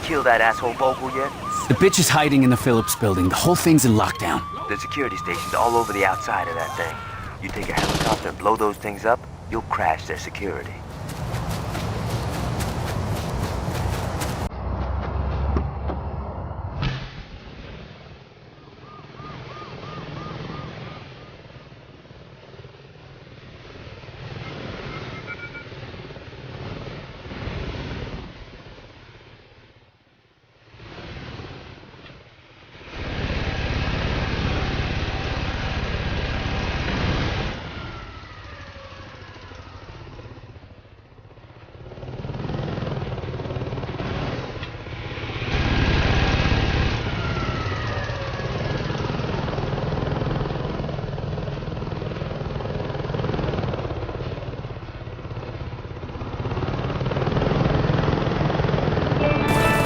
Kill that asshole Vogel yet? The bitch is hiding in the Phillips building. The whole thing's in lockdown. There's security stations all over the outside of that thing. You take a helicopter and blow those things up, you'll crash their security.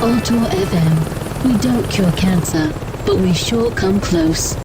Ultor FM. We don't cure cancer, but we sure come close.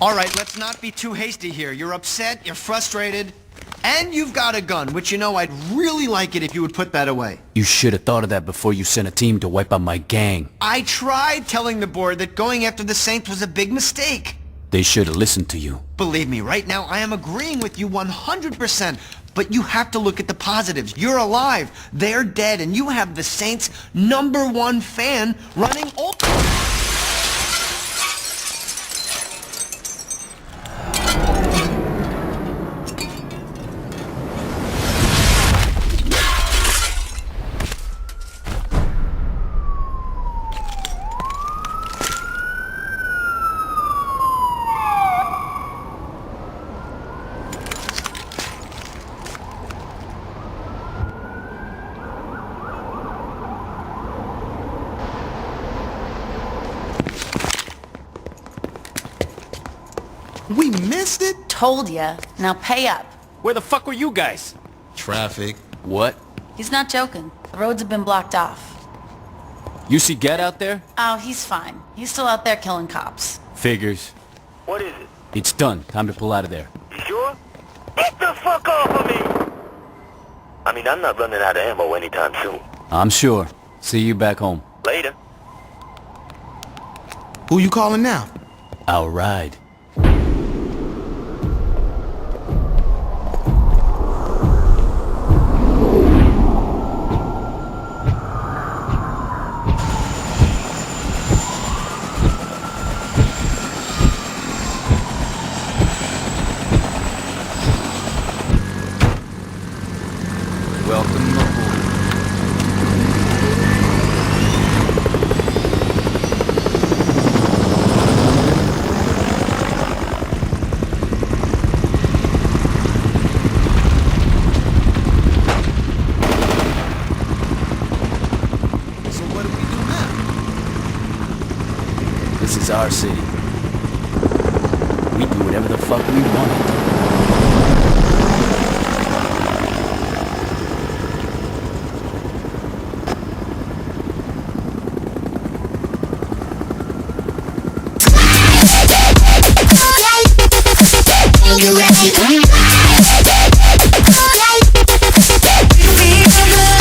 All right, let's not be too hasty here. You're upset, you're frustrated, and you've got a gun, which, you know, I'd really like it if you would put that away. You should have thought of that before you sent a team to wipe out my gang. I tried telling the board that going after the Saints was a big mistake. They should have listened to you. Believe me, right now I am agreeing with you 100%. But you have to look at the positives. You're alive, they're dead, and you have the Saints' #1 fan running Ultor. We missed it? Told ya. Now pay up. Where the fuck were you guys? Traffic. What? He's not joking. The roads have been blocked off. You see Get out there? Oh, he's fine. He's still out there killing cops. Figures. What is it? It's done. Time to pull out of there. You sure? Get the fuck off of me! I mean, I'm not running out of ammo anytime soon. I'm sure. See you back home. Later. Who you calling now? I'll ride. Welcome aboard. So what do we do now? This is our city. We do whatever the fuck we want.